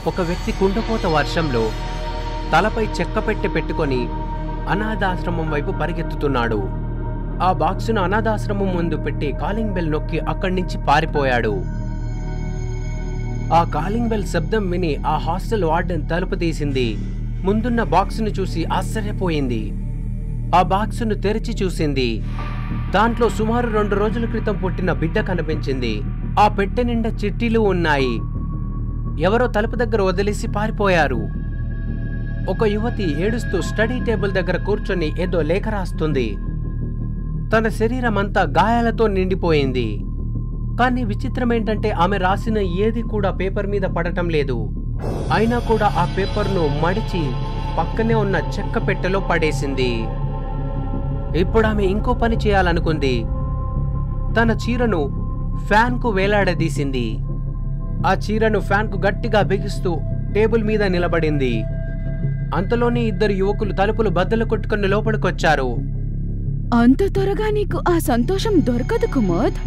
ఒక వ్యక్తి కుండపోత వర్షంలో తలపై చెక్కపెట్టె పెట్టుకొని అనాథాశ్రమం వైపు పరిగెత్తుతున్నాడు. ఆ బాక్సును అనాథాశ్రమం ముందు పెట్టి కాలింగ్ బెల్ నొక్కి అక్కడి నుంచి పారిపోయాడు. ఆ కాలింగ్ బెల్ శబ్దం విని ఆ హాస్టల్ వార్డెన్ తలుపు తీసింది. ముందున్న బాక్సును చూసి ఆశ్చర్యపోయింది. ఆ బాక్సును తెరిచి చూసింది. దాంట్లో సుమారు 2 రోజుల క్రితం పుట్టిన బిడ్డ కనిపించింది. ఆ పెట్టె నిండా చిట్టీలు ఉన్నాయి. ఎవరో తలుపు దగ్గర వదిలేసి పారిపోయారు. ఒక యువతి ఏడుస్తూ స్టడీ టేబుల్ దగ్గర కూర్చొని ఏదో లేఖ రాస్తుంది. తన శరీరమంతా గాయాలతో నిండిపోయింది. కానీ విచిత్రమేంటంటే ఆమె రాసిన ఏది కూడా పేపర్ మీద పడటం లేదు. అయినా కూడా ఆ పేపర్ను మడిచి పక్కనే ఉన్న చెక్క పెట్టెలో పడేసింది. ఇప్పుడు ఆమె ఇంకో పని చేయాలనుకుంది. తన చీరను ఫ్యాన్కు వేలాడదీసింది. ఆ చీరను ఫ్యాన్కు గట్టిగా బిగిస్తూ టేబుల్ మీద నిలబడింది. అంతలోనే 2 యువకులు తలుపులు బద్దలు కొట్టుకుని లోపలికొచ్చారు. అంత త్వరగా నీకు ఆ సంతోషం దొరకదు కుమోద్.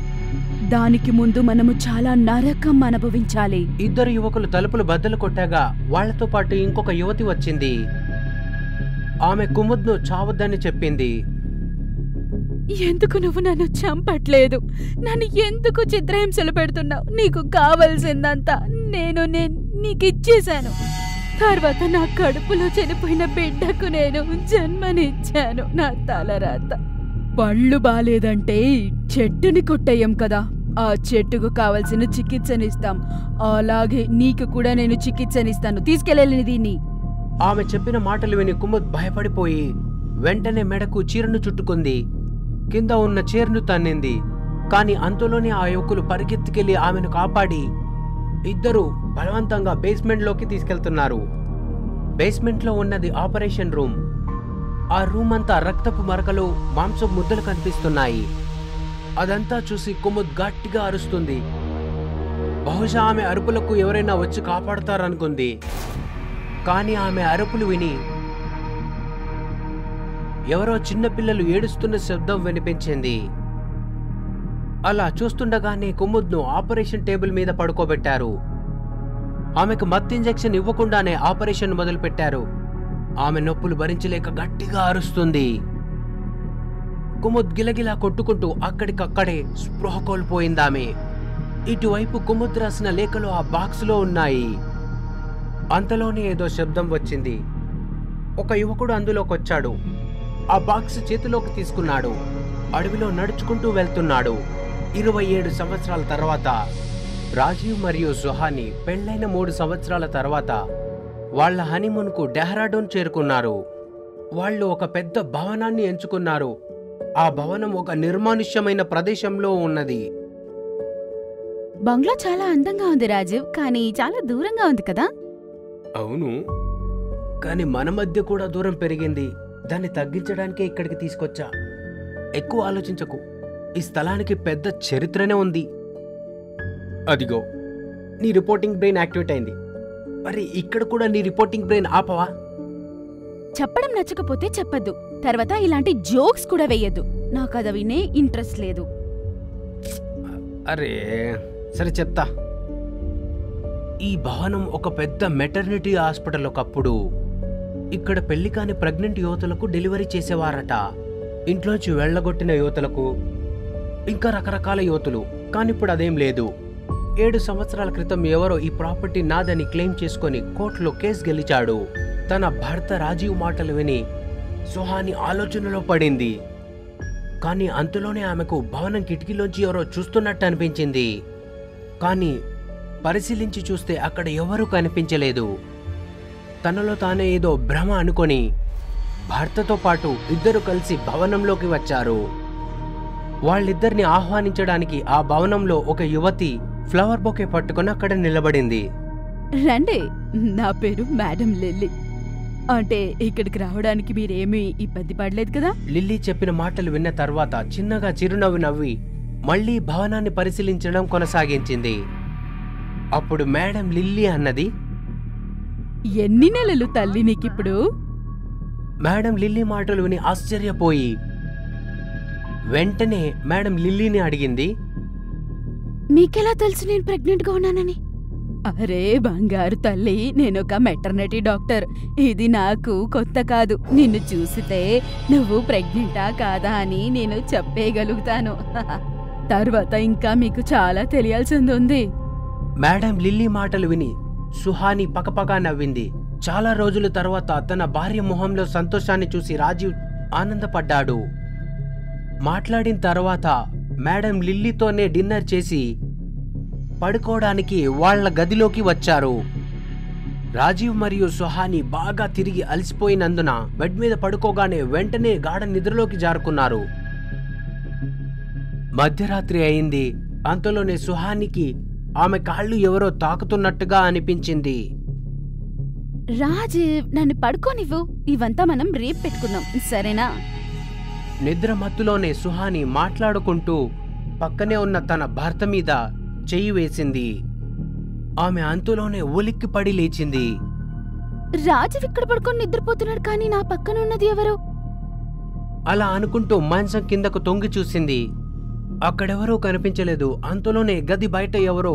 దానికి ముందు మనము చాలా నరకం అనుభవించాలి. 2 యువకులు తలుపులు బద్దలు కొట్టాగా వాళ్లతో పాటు ఇంకొక యువతి వచ్చింది. ఆమె కుముద్ను చావద్దని చెప్పింది. ఎందుకు నువ్వు నన్ను చంపట్లేదు? నన్ను ఎందుకు చిత్రహింసలు పెడుతున్నావు? నీకు కావలసిందంతా నేను నీకిచ్చేశాను. తర్వాత నా కడుపులో చనిపోయిన బిడ్డకు నేను జన్మనిచ్చాను. నా తలరాత. పళ్ళు బాలేదంటే చెట్టుని కొట్టేయం కదా, ఆ చెట్టుకు కావలసిన చికిత్సనిస్తాం. అలాగే నీకు కూడా నేను చికిత్సనిస్తాను. తీసుకెళ్ళలేని దీన్ని. ఆమె చెప్పిన మాటలు విని కుముద్ భయపడిపోయి వెంటనే మెడకు చీరను చుట్టుకుంది. కింద ఉన్న చీరను తన్నింది. కాని అంతలోనే ఆ యువకులు పరిగెత్తుకెళ్లి ఆమెను కాపాడి 2 బలవంతంగా బేస్మెంట్లోకి తీసుకెళ్తున్నారు. బేస్మెంట్లో ఉన్నది ఆపరేషన్ రూమ్. ఆ రూమ్ అంతా రక్తపు మరకలు, మాంసం ముద్దలు కనిపిస్తున్నాయి. అదంతా చూసి కుముద్ గట్టిగా అరుస్తుంది. బహుశా ఆమె అరుపులకు ఎవరైనా వచ్చి కాపాడతారనుకుంది. కానీ ఆమె అరుపులు విని ఎవరో చిన్నపిల్లలు ఏడుస్తున్న శబ్దం వినిపించింది. అలా చూస్తుండగానే కుముద్ను ఆపరేషన్ టేబుల్ మీద పడుకోబెట్టారు. ఆమెకు మత్తు ఇంజెక్షన్ ఇవ్వకుండానే ఆపరేషన్ మొదలుపెట్టారు. ఆమె నొప్పులు భరించలేక గట్టిగా అరుస్తుంది. కుముద్ గిలగిలా కొట్టుకుంటూ అక్కడికక్కడే స్పృహ కోల్పోయిందామె. ఇటువైపు కుముద్ రాసిన లేఖలు ఆ బాక్సులో ఉన్నాయి. అంతలోనే ఏదో శబ్దం వచ్చింది. ఒక యువకుడు అందులోకొచ్చాడు. ఆ బాక్స్ చేతిలోకి తీసుకున్నాడు. అడవిలో నడుచుకుంటూ వెళ్తున్నాడు. 27 సంవత్సరాల తర్వాత రాజీవ్ మరియు సుహాని పెళ్లైన 3 సంవత్సరాల తర్వాత వాళ్ల హనీమూన్కు డెహ్రాడూన్ చేరుకున్నారు. వాళ్ళు ఒక పెద్ద భవనాన్ని ఎంచుకున్నారు. ఆ భవనం ఒక నిర్మానుష్యమైన ప్రదేశంలో ఉన్నది. బంగ్లా చాలా అందంగా ఉంది రాజీవ్, కానీ చాలా దూరంగా ఉంది కదా? అవును, కానీ మన మధ్య కూడా దూరం పెరిగింది. దాన్ని తగ్గించడానికే ఇక్కడికి తీసుకొచ్చా. ఎక్కువ ఆలోచించకు. ఈ స్థలానికి పెద్ద చరిత్రనే ఉంది. అదిగో నీ రిపోర్టింగ్ బ్రెయిన్ యాక్టివేట్ అయింది. మరి ఇక్కడ కూడా నీ రిపోర్టింగ్ బ్రెయిన్ ఆపవా? చెప్పడం నచ్చకపోతే చెప్పద్దు. తర్వాత ఇలాంటి జోక్స్ కూడా వేయద్దు. నాకు అది వినే ఇంట్రెస్ట్ లేదు. అరే సరే చెప్తా. ఈ భవనం ఒక పెద్ద మెటర్నిటీ హాస్పిటల్. ఒకప్పుడు ఇక్కడ పెళ్లి కాని ప్రెగ్నెంట్ యువతులకు డెలివరీ చేసేవారట. ఇంట్లోంచి వెళ్లగొట్టిన యువతులకు, ఇంకా రకరకాల యువతులు. కానిప్పుడు అదేం లేదు. 7 సంవత్సరాల క్రితం ఎవరో ఈ ప్రాపర్టీ నాదని క్లెయిమ్ చేసుకుని కోర్టులో కేసు గెలిచాడు. తన భర్త రాజీవ్ మాటలు విని సుహాని ఆలోచనలో పడింది. కానీ అంతలోనే ఆమెకు భవనం కిటికీలోంచి ఎవరో చూస్తున్నట్టు అనిపించింది. కానీ పరిశీలించి చూస్తే అక్కడ ఎవరూ కనిపించలేదు. తనలో తానే ఏదో భ్రమ అనుకొని భర్తతో పాటు 2 కలిసి భవనంలోకి వచ్చారు. వాళ్ళిద్దరిని ఆహ్వానించడానికి ఆ భవనంలో ఒక యువతి ఫ్లవర్ బొకే పట్టుకుని అక్కడ నిలబడింది. రండి, నా పేరు మేడం లిల్లీ. అంటే ఇక్కడికి రావడానికి మీరేమీ ఇబ్బంది పడలేదు కదా? లిల్లీ చెప్పిన మాటలు విన్న తర్వాత చిన్నగా చిరునవ్వు నవ్వి మళ్లీ భవనాన్ని పరిశీలించడం కొనసాగించింది. అప్పుడు మేడం లిల్లీ అన్నది, ఎన్ని నెలలు తల్లి నీకిప్పుడు? మేడం లిల్లీ మాటలు విని ఆశ్చర్యపోయి వెంటనే మేడం లిల్లీని అడిగింది, మీకెలా తెలుసు నేను ప్రెగ్నెంట్ గా ఉన్నానని? అరే బంగారు తల్లి, నేనొక మెటర్నిటీ డాక్టర్. ఇది నాకు కొత్త కాదు. నిన్ను చూసితే నువ్వు ప్రెగ్నెంటా కాదా అని నేను చెప్పేయగలుగుతాను. తర్వాత ఇంకా మీకు చాలా తెలియాల్సింది ఉంది. మేడం లిల్లీ మాటలు విని సుహాని పకపకా నవ్వింది. చాలా రోజుల తర్వాత తన భార్య మొహంలో సంతోషాన్ని చూసి రాజీవ్ ఆనందపడ్డాడు. మాట్లాడిన తర్వాత మేడం లిల్లీతోనే డిన్నర్ చేసి పడుకోవడానికి వాళ్ల గదిలోకి వచ్చారు. రాజీవ్ మరియు సుహాని బాగా తిరిగి అలసిపోయినందున బెడ్ మీద పడుకోగానే వెంటనే గాఢ నిద్రలోకి జారుకున్నారు. మధ్యరాత్రి అయింది. అంతలోనే సుహానికి ఆమె కాళ్ళు ఎవరో తాకుతున్నట్టుగా అనిపించింది. రాజీవ్, నన్ను పడుకోనివ్వు. ఇవంతా మనం రేపు పెట్టుకుందాం, సరేనా? నిద్ర మత్తులోనే సుహాని మాట్లాడుకుంటూ పక్కనే ఉన్న తన భర్త మీద చెయ్యి వేసింది. ఆమె అంతులోనే ఉలిక్కి పడి లేచింది. రాజీవ్ ఇక్కడ పడుకొని నిద్రపోతున్నాడు, కానీ నా పక్కన ఉన్నది ఎవరు? అలా అనుకుంటూ మంచం కిందకు తొంగి చూసింది. అక్కడెవరూ కనిపించలేదు. అంతలోనే గది బయట ఎవరో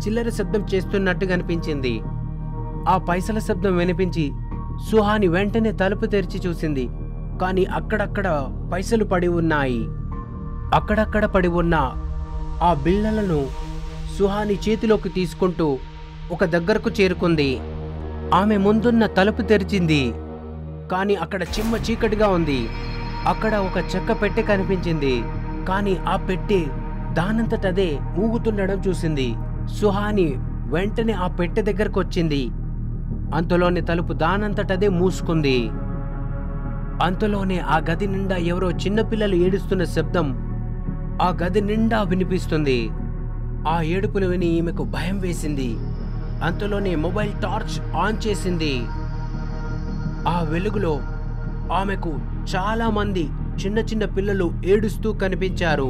చిల్లర శబ్దం చేస్తున్నట్టు కనిపించింది. ఆ పైసల శబ్దం వినిపించి సుహాని వెంటనే తలుపు తెరిచి చూసింది. కాని అక్కడక్కడ పైసలు పడి ఉన్నాయి. అక్కడక్కడ పడి ఉన్న ఆ బిళ్ళలను సుహాని చేతిలోకి తీసుకుంటూ ఒక దగ్గరకు చేరుకుంది. ఆమె ముందున్న తలుపు తెరిచింది. కాని అక్కడ చిమ్మ చీకటిగా ఉంది. అక్కడ ఒక చెక్క పెట్టె కనిపించింది. కాని ఆ పెట్టె దానంతటదే ఊగుతుండడం చూసింది. సుహాని వెంటనే ఆ పెట్టె దగ్గరకు వచ్చింది. అంతలోనే తలుపు దానంతటదే మూసుకుంది. అంతలోనే ఆ గది నిండా ఎవరో చిన్నపిల్లలు ఏడుస్తున్న శబ్దం ఆ గది నిండా వినిపిస్తుంది. ఆ ఏడుపులు విని ఈమెకు భయం వేసింది. అంతలోనే మొబైల్ టార్చ్ ఆన్ చేసింది. ఆ వెలుగులో ఆమెకు చాలా మంది చిన్న చిన్న పిల్లలు ఏడుస్తూ కనిపించారు.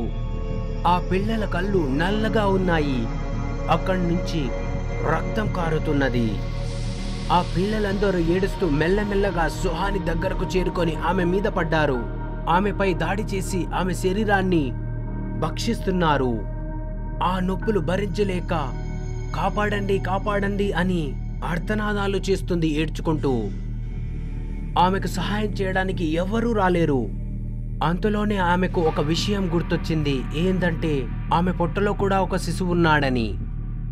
ఆ పిల్లల కళ్ళు నల్లగా ఉన్నాయి. అక్కడి నుంచి రక్తం కారుతున్నది. ఆ పిల్లలందరూ ఏడుస్తూ మెల్లమెల్లగా సుహాని దగ్గరకు చేరుకొని ఆమె మీద పడ్డారు. ఆమెపై దాడి చేసి ఆమె శరీరాన్ని భక్షిస్తున్నారు. ఆ నొప్పులు భరించలేక కాపాడండి కాపాడండి అని ఆర్తనాదాలు చేస్తుంది ఏడ్చుకుంటూ. ఆమెకు సహాయం చేయడానికి ఎవ్వరూ రాలేరు. అంతలోనే ఆమెకు ఒక విషయం గుర్తొచ్చింది. ఏందంటే ఆమె పొట్టలో కూడా ఒక శిశువు ఉన్నాడని.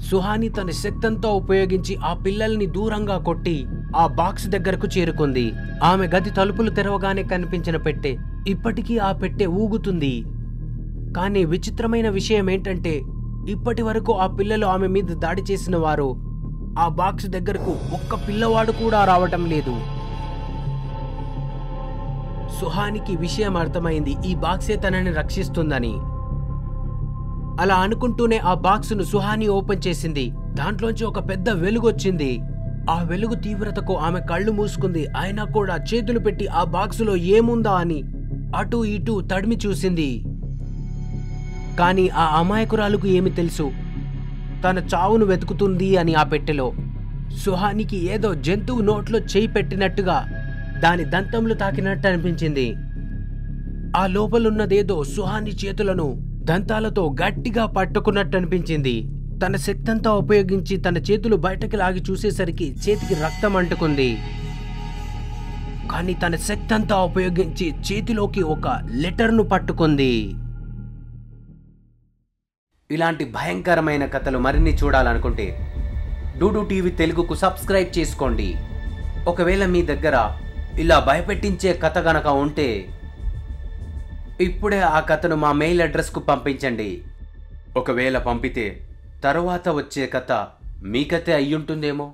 సుహాని తన శక్తంతో ఉపయోగించి ఆ పిల్లల్ని దూరంగా కొట్టి ఆ బాక్స్ దగ్గరకు చేరుకుంది. ఆమె గది తలుపులు తెరవగానే కనిపించిన పెట్టె ఇప్పటికీ ఆ పెట్టె ఊగుతుంది. కానీ విచిత్రమైన విషయం ఏంటంటే ఇప్పటి వరకు ఆ పిల్లలు ఆమె మీద దాడి చేసిన వారు ఆ బాక్స్ దగ్గరకు ఒక్క పిల్లవాడు కూడా రావటం లేదు. సుహానికి విషయం అర్థమైంది. ఈ బాక్సే తనని రక్షిస్తుందని. అలా అనుకుంటూనే ఆ బాక్సును సుహాని ఓపెన్ చేసింది. దాంట్లోంచి ఒక పెద్ద వెలుగొచ్చింది. ఆ వెలుగు తీవ్రతకు ఆమె కళ్ళు మూసుకుంది. అయినా కూడా చేతులు పెట్టి ఆ బాక్సులో ఏముందా అని అటూ ఇటూ తడిమి చూసింది. కాని ఆ అమాయకురాలుకు ఏమి తెలుసు తన చావును వెతుకుతుంది అని. ఆ పెట్టెలో సుహానికి ఏదో జంతువు నోట్లో చేయి పెట్టినట్టుగా దాని దంతములు తాకినట్టు అనిపించింది. ఆ లోపలున్నదేదో సుహాని చేతులను దంతాలతో గట్టిగా పట్టుకున్నట్టు అనిపించింది. తన శక్తంతా ఉపయోగించి తన చేతులు బయటకి లాగి చూసేసరికి చేతికి రక్తం అంటుకుంది. కానీ తన శక్తంతా ఉపయోగించి చేతిలోకి ఒక లెటర్ను పట్టుకుంది. ఇలాంటి భయంకరమైన కథలు మరిన్ని చూడాలనుకుంటే డూడు టీవీ తెలుగుకు సబ్స్క్రైబ్ చేసుకోండి. ఒకవేళ మీ దగ్గర ఇలా భయపెట్టించే కథ గనక ఉంటే ఇప్పుడే ఆ కథను మా మెయిల్ అడ్రస్కు పంపించండి. ఒకవేళ పంపితే తరువాత వచ్చే కథ మీ కథే అయ్యుంటుందేమో.